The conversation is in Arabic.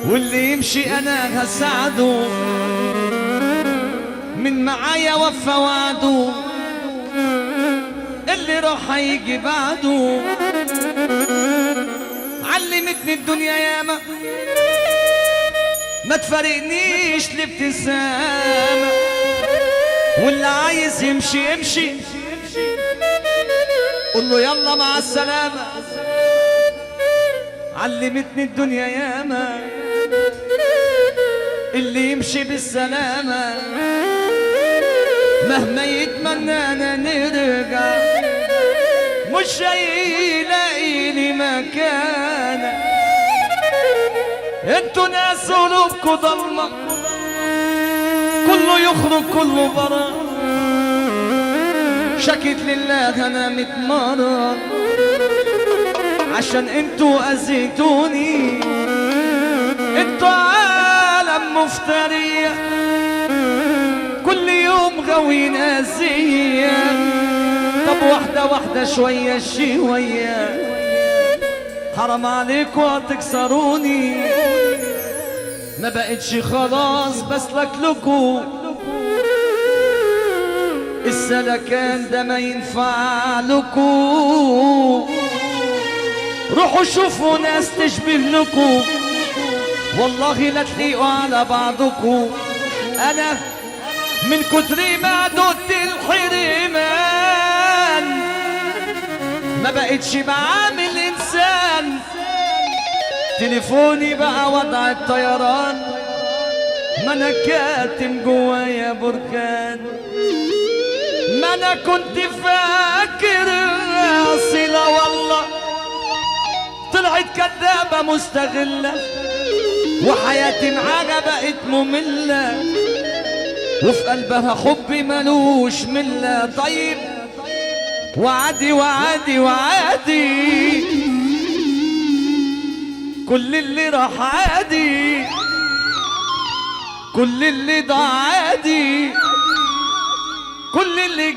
واللي يمشي انا هساعده، من معايا وفى وعده، اللي راح هيجي بعده. علمتني الدنيا ياما ما تفارقنيش الابتسامة، واللي عايز يمشي يمشي قول له يلا مع السلامة. علمتني الدنيا ياما اللي يمشي بالسلامة مهما يتمنانا نرجع مش هيلاقي لي مكانة. انتوا ناس قلوبكوا ضلمة كله يخرج كله برا، شكيت لله انا 100 مرة عشان انتوا اذيتوني. انتوا عالم مفترية كل يوم غاويين اذية. طب واحدة واحدة شوية شوية حرام عليكوا تكسروني. ما بقتش خلاص بسلك لكوا، السلكان ده ما ينفع لكوا. روحوا شوفوا ناس تشبه لكوا والله لا تليقوا على بعضكوا. انا من كتر ما دقت الحرمان ما بقتش بعامل انسان. تليفوني بقى وضع الطيران، ما انا كاتم جوايا بركان. ما انا كنت فاكر اصيلة والله طلعت كدابة مستغلة، وحياتي معاها بقت مملة، وفي قلبها حبي ملوش ملة. طيب وعادي وعادي وعادي كل اللي راح عادي، كل اللي ضاع عادي، كل اللي